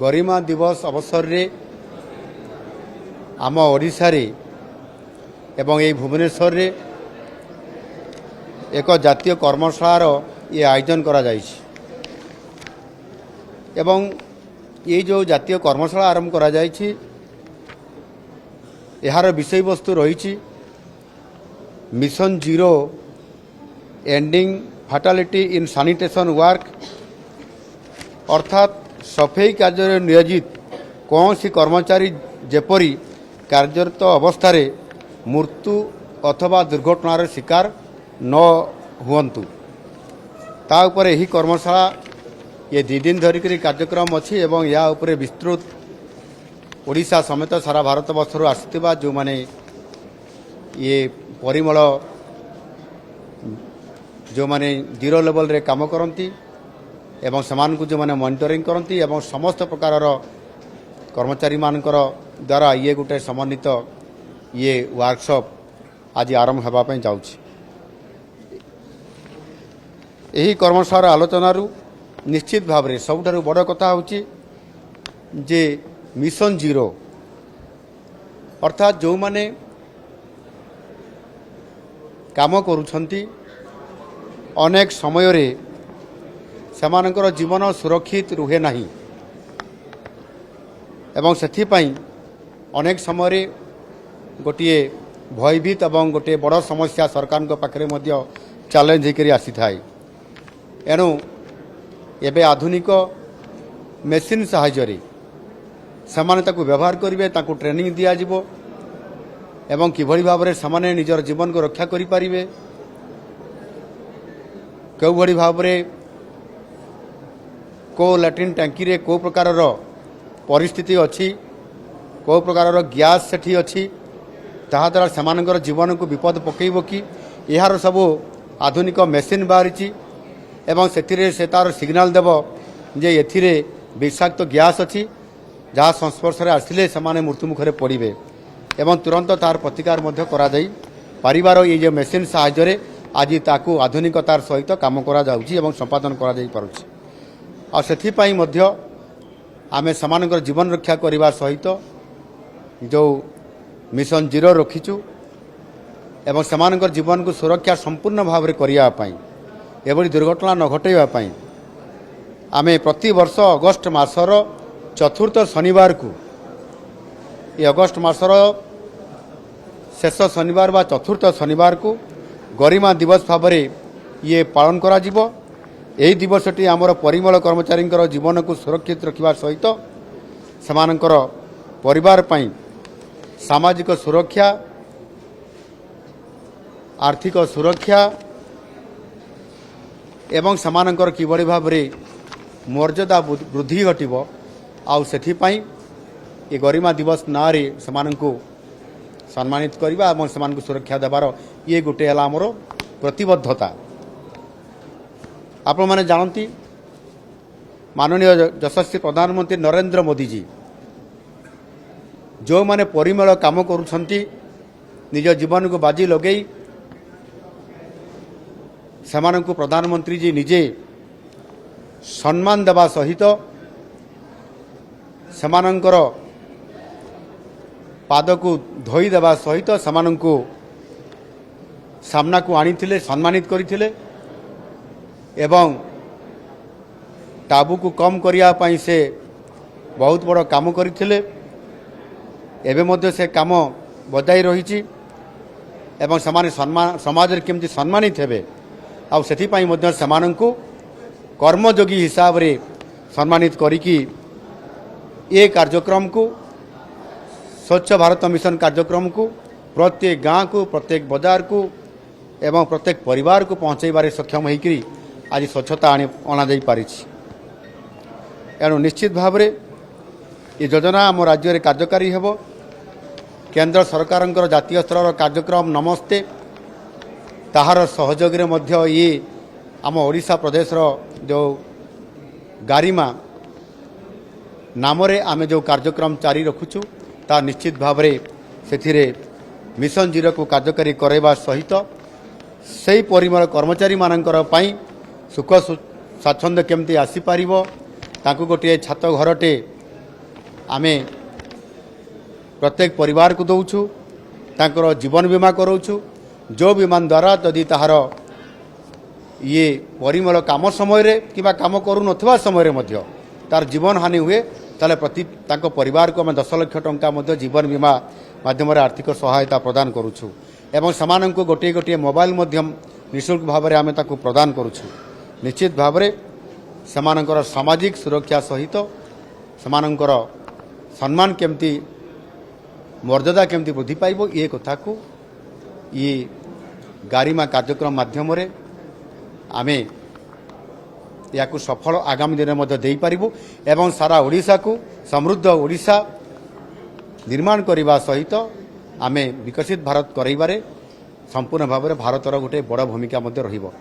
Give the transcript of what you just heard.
गरिमा दिवस अवसर रे आम ओडिशा रे एवं ये भुवनेश्वर रे एक जातीय कर्मशालार ये आयोजन करा जायछि एवं ये जो जातीय कर्मशाला आरंभ करा जायछि यार विषय वस्तु रही मिशन जीरो एंडिंग फैटालिटी इन सैनिटेशन वर्क अर्थात सफाई कार्य नियोजित कौन सी कर्मचारी जेपरी कार्यरत अवस्था मृत्यु अथवा दुर्घटनार शिकार न हुंतु ता उपर यही कर्मशाला ये 2 दिन धरिक कार्यक्रम अच्छी एवं या उपरे विस्तृत ओडिशा समेत सारा भारत वर्षर आसुवा जो माने ये परिमल जो माने जीरो लेवल रे काम करती एवं समान को जो माने मॉनिटरिंग करती एवं समस्त प्रकार कर्मचारी मानकर द्वारा ये गोटे समन्वित ये वर्कशॉप आज आरंभ होगा जाऊँगी। यही कर्मशाला आलोचना निश्चित भाव में सबुठारु बड़ कथा होची जे मिशन जीरो अर्थात जो माने काम करुछंती अनेक समय रे सेमानकर जीवन सुरक्षित रुहे नहीं एवं सेथिपाई अनेक समय रे गोटे भयभीत एवं गोटे बड़ समस्या सरकार को पाखरे मध्य चैलेंज होकर आसी थाए एणु एबे आधुनिक मेसीन साहाय्य सेमाने ताकू व्यवहार करेंगे ताकू ट्रेनिंग दिया जिवो एवं किभली भाव में सेमाने निजर जीवन को रक्षा करि परिबे केउ भली भाव में को लैट्रिन टैंकी रे को प्रकार परिस्थिति अच्छी को प्रकार गैस सेठी अच्छी ताहा द्वारा सेमानकर जीवन को विपद पकेइबो कि यार सब आधुनिक मेसीन बाहरी एवं से तार सिग्नाल देव जे एथिरे विषाक्त गैस अच्छी जहाँ संस्पर्श आसिले सेमाने मृत्यु मुखरे पड़े एवं तुरंत तार प्रतिकार मध्य करा जाई परिवार ये जो मेसीन साहाय्य आज ताकू आधुनिकतार सहित काम करा जाउछि एवं संपादन करा जाई पारुछि आ सेथिपाई मध्य आमे सेमानकर जीवन रक्षा करने सहित जो मिशन जीरो रखीचु एवं सेमानकर जीवन को सुरक्षा संपूर्ण भाव में करने एभली दुर्घटना न घटाइवाई आमे प्रति वर्ष अगस्ट मासर चतुर्थ शनिवार को ये अगस्ट मासर शेष शनिवार बा चतुर्थ शनिवार को गरिमा दिवस भाव में ये पालन करा जिवो। यही दिवसटी आमर परिमल कर्मचारी जीवन को सुरक्षित रखा सहित सेमानकर परिवार पई सामाजिक सुरक्षा आर्थिक सुरक्षा एवं सेमानकर किभली भाव में मर्यादा वृद्धि घटिबो आउ सेथिपाई ये गरिमा दिवस नारे सेमानंकु सम्मानित करबा एवं सेमानंकु सुरक्षा देवार ये गोटे हला हमर प्रतिबद्धता। आपण माने जानती माननीय यशस्वी प्रधानमंत्री नरेंद्र मोदी जी जो माने परिमल काम करुछंती निज जीवन को बाजी लगई सेमानंकु प्रधानमंत्री जी निजे सम्मान देवा सहित सेमानंकर पाद को धोई देवा सहित सेमानंकु सामना को आनी सम्मानित करथिले एवं टाबू को कम करिया पाई से बहुत बड़ काम करथिले एबे मध्य से काम बजाई रही एवं सेमाने समाज रे केमती सम्मानित हेबे आउ सेथिपाई मध्य सेमानंकु कर्मयोगी हिसाब रे सम्मानित करिकी ये कार्यक्रम को स्वच्छ भारत मिशन कार्यक्रम को प्रत्येक गाँव को प्रत्येक बाजार को एवं प्रत्येक परिवार को पहुँचाइबारे सक्षम होकर आज स्वच्छता अणा पारी। एणु निश्चित भाव में ये योजना आम राज्य में कार्यकारी हेबो। केंद्र सरकार जातीय स्तर कार्यक्रम नमस्ते ताहार सहयोग रे मध्य ये आम ओडिशा प्रदेश जो गारिमा नाम रे आमे जो कार्यक्रम जारी रखुचु ता निश्चित भाव में से मिशन जीरो को कार्यकारी करवा सहित से परिमल कर्मचारी मानकर पई सुख स्वाच्छंद केमती आसीपार ताकू गोटे छात घरटे आमे प्रत्येक परिवार को दौचु तांकर जीवन बीमा कराऊछु जो बीमान द्वारा जदि ताहार ये परिमल काम समय रे किबा काम करू नथिबा समय रे मध्य तार जीवन हानि हुए ताले प्रति तांको परिवार को आम 10 लाख टंका मध्य जीवन बीमा माध्यम आर्थिक सहायता प्रदान करुछु एवं समान को गोटे गोटे मोबाइल मध्यम निःशुल्क भाव में आम ताकू प्रदान करुछु। निश्चित भाव में समानकर सामाजिक सुरक्षा सहित समानकर सम्मान केमती मर्यादा केमती वृद्धि पाइब ये कथा को ये गारिमा कार्यक्रम माध्यम आमे या सफल आगामी दिन में दे पारिबु एवं सारा ओडिशा को समृद्ध ओडिशा निर्माण करने सहित आमे विकसित भारत करइबारे संपूर्ण भाव में भारतर गोटे बड़ भूमिका रहिबो।